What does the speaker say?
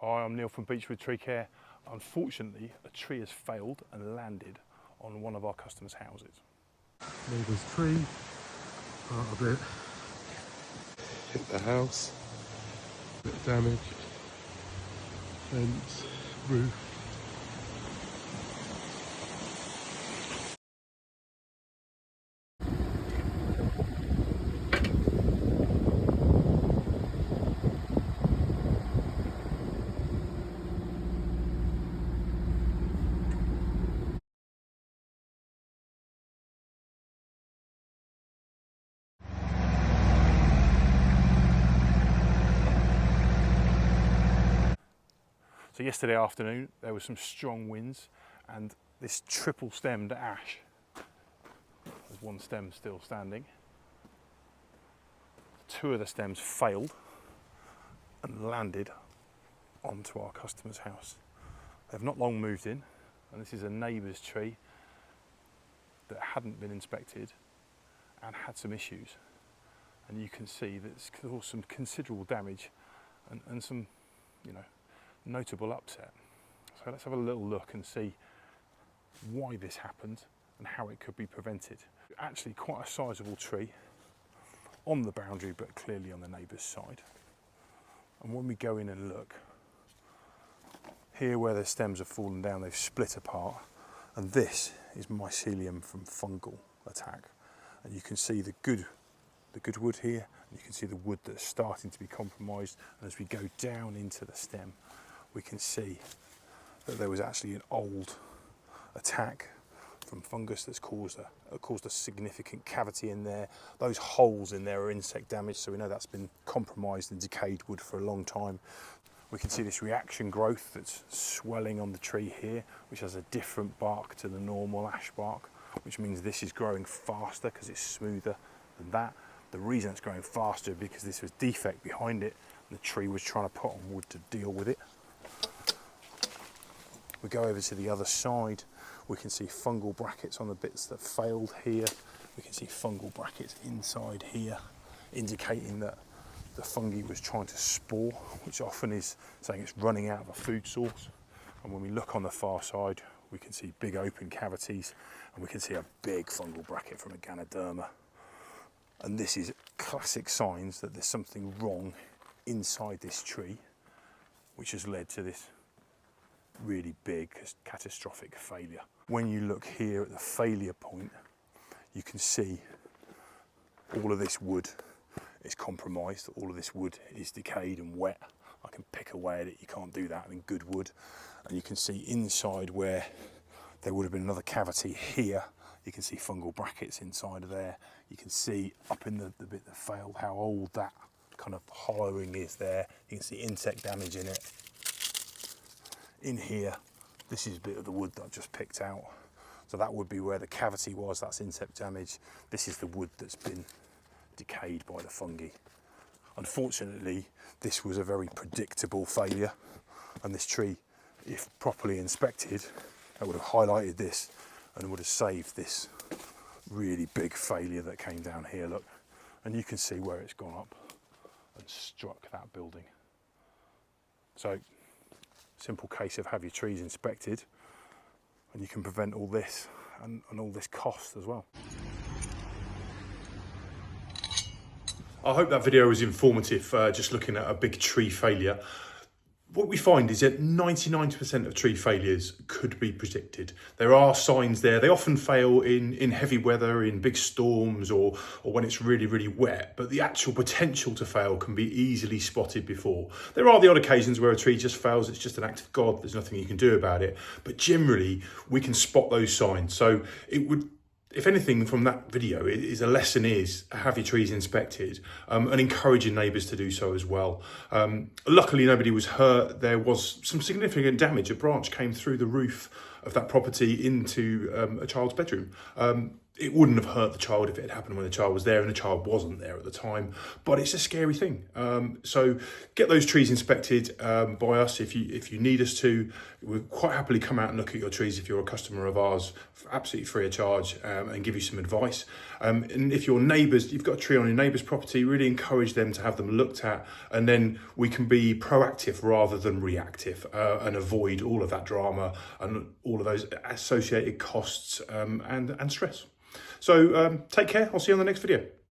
Hi, I'm Neil from Beechwood Tree Care. Unfortunately, a tree has failed and landed on one of our customers' houses. Neighbour's tree, part of it hit the house, bit damaged, fence, roof. So yesterday afternoon, there were some strong winds and this triple stemmed ash, there's one stem still standing. Two of the stems failed and landed onto our customer's house. They've not long moved in, and this is a neighbour's tree that hadn't been inspected and had some issues. And you can see that it's caused some considerable damage and some, notable upset. So let's have a little look and see why this happened and how it could be prevented. Actually quite a sizable tree on the boundary, but clearly on the neighbour's side. And when we go in and look, here where the stems have fallen down, they've split apart, and this is mycelium from fungal attack. And you can see the good wood here, and you can see the wood that's starting to be compromised. And as we go down into the stem, we can see that there was actually an old attack from fungus that's caused a significant cavity in there. Those holes in there are insect damage, so we know that's been compromised and decayed wood for a long time. We can see this reaction growth that's swelling on the tree here, which has a different bark to the normal ash bark, which means this is growing faster because it's smoother than that. The reason it's growing faster is because this was defect behind it, and the tree was trying to put on wood to deal with it. We go over to the other side, we can see fungal brackets on the bits that failed here. We can see fungal brackets inside here, indicating that the fungi was trying to spore, which often is saying it's running out of a food source. And when we look on the far side, we can see big open cavities, and we can see a big fungal bracket from a Ganoderma. And this is classic signs that there's something wrong inside this tree, which has led to this really big catastrophic failure. When you look here at the failure point, you can see all of this wood is compromised, all of this wood is decayed and wet. I can pick away at it, you can't do that in good wood. And you can see inside where there would have been another cavity here, you can see fungal brackets inside of there. You can see up in the bit that failed how old that kind of hollowing is there. You can see insect damage in it. In here, this is a bit of the wood that I've just picked out. So that would be where the cavity was, that's insect damage. This is the wood that's been decayed by the fungi. Unfortunately, this was a very predictable failure, and this tree, if properly inspected, I would have highlighted this and would have saved this really big failure that came down here, look. And you can see where it's gone up and struck that building. So, simple case of have your trees inspected, and you can prevent all this and all this cost as well. I hope that video was informative, just looking at a big tree failure. What we find is that 99% of tree failures could be predicted. There are signs there. They often fail in heavy weather, in big storms, or when it's really, really wet. But the actual potential to fail can be easily spotted before. There are the odd occasions where a tree just fails. It's just an act of God. There's nothing you can do about it. But generally, we can spot those signs. So it would, if anything from that video, a lesson is have your trees inspected, and encouraging neighbours to do so as well. Luckily, nobody was hurt. There was some significant damage. A branch came through the roof of that property into a child's bedroom. it wouldn't have hurt the child if it had happened when the child was there and the child wasn't there at the time, but it's a scary thing. So get those trees inspected by us if you need us to. We'll quite happily come out and look at your trees if you're a customer of ours, absolutely free of charge, and give you some advice. And if your neighbours, you've got a tree on your neighbour's property, really encourage them to have them looked at, and then we can be proactive rather than reactive, and avoid all of that drama and all of those associated costs and stress. So take care. I'll see you on the next video.